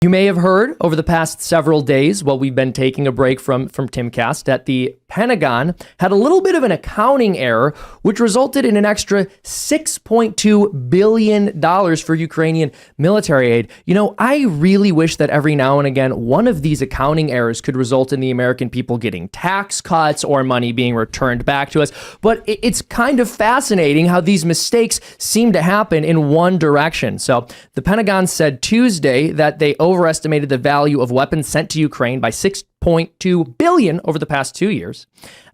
You may have heard over the past several days, while we've been taking a break from Timcast, that the Pentagon had a little bit of an accounting error, which resulted in an extra $6.2 billion for Ukrainian military aid. You know, I really wish that every now and again, one of these accounting errors could result in the American people getting tax cuts or money being returned back to us. But it's kind of fascinating how these mistakes seem to happen in one direction. So the Pentagon said Tuesday that they overestimated the value of weapons sent to Ukraine by $6.2 billion over the past 2 years.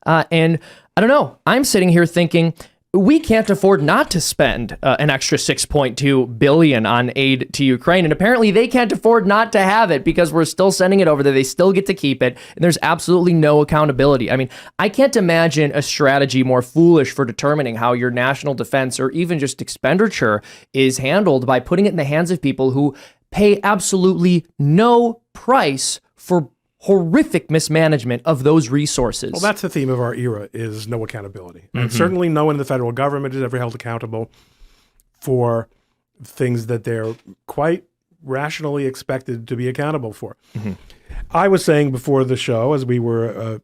And I don't know, I'm sitting here thinking we can't afford not to spend an extra $6.2 billion on aid to Ukraine. And apparently they can't afford not to have it because we're still sending it over there. They still get to keep it. And there's absolutely no accountability. I mean, I can't imagine a strategy more foolish for determining how your national defense or even just expenditure is handled by putting it in the hands of people who pay absolutely no price for horrific mismanagement of those resources. Well, that's the theme of our era, is no accountability. Mm-hmm. And certainly no one in the federal government is ever held accountable for things that they're quite rationally expected to be accountable for. Mm-hmm. I was saying before the show, as we were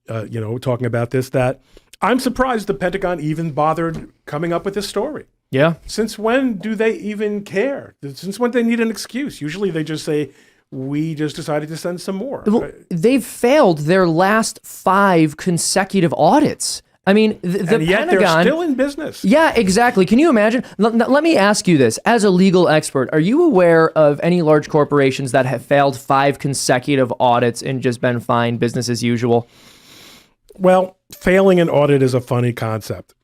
talking about this, that I'm surprised the Pentagon even bothered coming up with this story. Yeah. Since when do they even care? Since when do they need an excuse? Usually they just say, we just decided to send some more. Well, they've failed their last 5 consecutive audits. I mean, the yet Pentagon, they're still in business. Yeah, exactly. Can you imagine? Let me ask you this. As a legal expert, are you aware of any large corporations that have failed 5 consecutive audits and just been fine, business as usual? Well, failing an audit is a funny concept.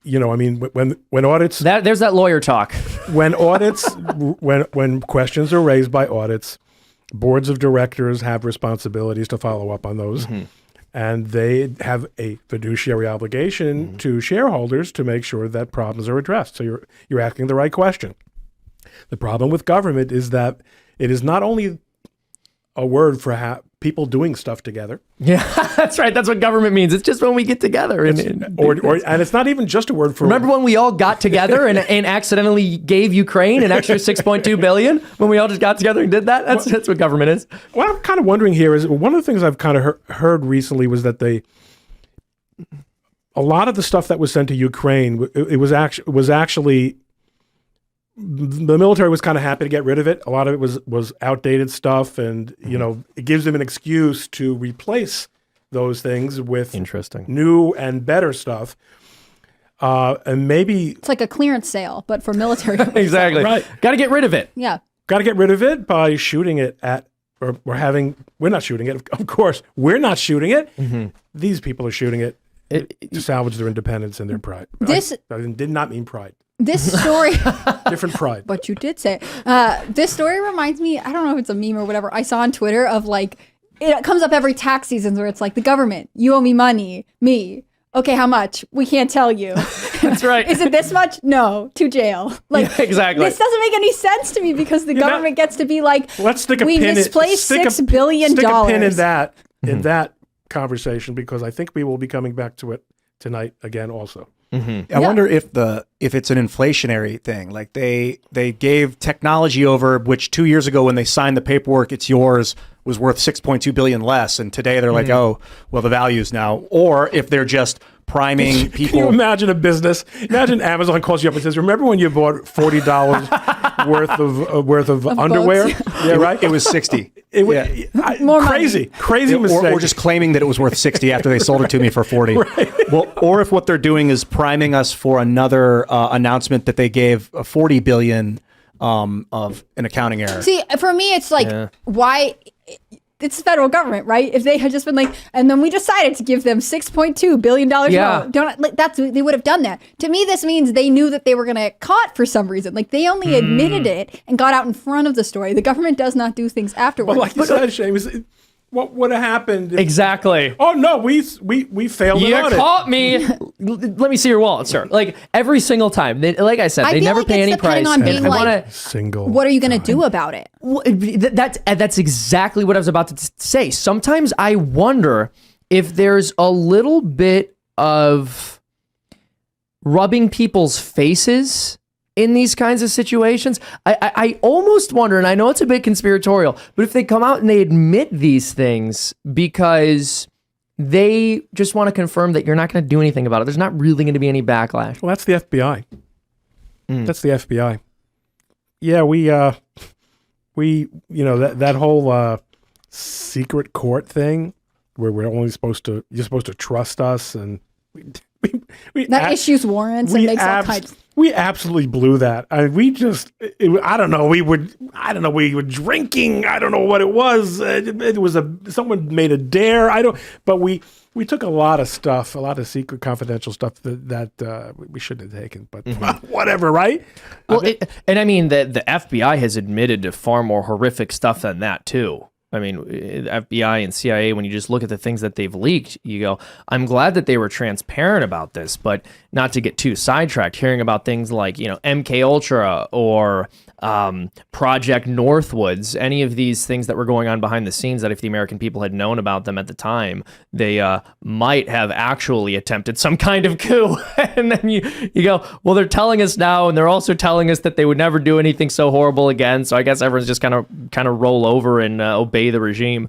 You know, I mean, when audits... There's that lawyer talk. When audits, when questions are raised by audits, boards of directors have responsibilities to follow up on those. Mm-hmm. And they have a fiduciary obligation mm-hmm. to shareholders to make sure that problems are addressed. So you're asking the right question. The problem with government is that it is not only a word for people doing stuff together. Yeah, that's right. That's what government means. It's just when we get together. And it's not even just a word for... Remember when we all got together and accidentally gave Ukraine an extra $6.2 billion? When we all just got together and did that? That's what government is. What I'm kind of wondering here is, one of the things I've kind of heard recently was that a lot of the stuff that was sent to Ukraine, it was actually... The military was kind of happy to get rid of it. A lot of it was outdated stuff, and you know, it gives them an excuse to replace those things with new and better stuff. And maybe it's like a clearance sale, but for military. Exactly. Right. Got to get rid of it. Yeah. Got to get rid of it by shooting it at, or we're not shooting it. Of course, we're not shooting it. Mm-hmm. These people are shooting it to salvage their independence and their pride. I did not mean pride. This story... Different pride. But you did say this story reminds me, I don't know if it's a meme or whatever, I saw on Twitter of like, it comes up every tax season where it's like, the government, you owe me money, me. Okay, how much? We can't tell you. That's right. Is it this much? No, to jail. Like, yeah, exactly. This doesn't make any sense to me because the government gets to be like, let's stick a we pin misplaced $6 billion. Stick a pin in that, in that conversation, because I think we will be coming back to it tonight again also. Mm-hmm. I wonder if it's an inflationary thing. Like they gave technology over, which 2 years ago when they signed the paperwork, it's yours, was worth $6.2 billion less, and today they're like, oh, well, the value's now. Or if they're just priming people. Can you imagine a business? Imagine Amazon calls you up and says, "Remember when you bought $40 worth of underwear?" Yeah, right. It was 60. Crazy mistake. Or just claiming that it was worth 60 after they sold it to me for 40. Right. Well, or if what they're doing is priming us for another announcement that they gave a $40 billion of an accounting error. See, for me, it's like, why? It's the federal government, right? If they had just been like, and then we decided to give them $6.2 billion more, they would have done that. To me, this means they knew that they were going to get caught for some reason. Like, they only admitted it and got out in front of the story. The government does not do things afterwards. Well, like you said, Shane, what would have happened? Exactly. Oh no, we failed. You caught me. Let me see your wallet, sir. Like every single time. Like I said, they never pay any price. On being like, what are you going to do about it? Well, that's exactly what I was about to say. Sometimes I wonder if there's a little bit of rubbing people's faces in these kinds of situations. I almost wonder, and I know it's a bit conspiratorial, but if they come out and they admit these things because they just want to confirm that you're not going to do anything about it. There's not really going to be any backlash. Well, that's the FBI. That's the FBI. Yeah, we that whole secret court thing where you're supposed to trust us, and we that issues warrants and makes all types. We absolutely blew that. I don't know. We were drinking. I don't know what it was. It was someone made a dare. But we took a lot of stuff, a lot of secret, confidential stuff that we shouldn't have taken. But whatever, right? Well, the FBI has admitted to far more horrific stuff than that too. I mean, FBI and CIA, when you just look at the things that they've leaked, you go, I'm glad that they were transparent about this, but not to get too sidetracked, hearing about things like, MK Ultra or Project Northwoods, any of these things that were going on behind the scenes that if the American people had known about them at the time, they might have actually attempted some kind of coup. And then you go, well, they're telling us now, and they're also telling us that they would never do anything so horrible again. So I guess everyone's just kind of roll over and obey the regime.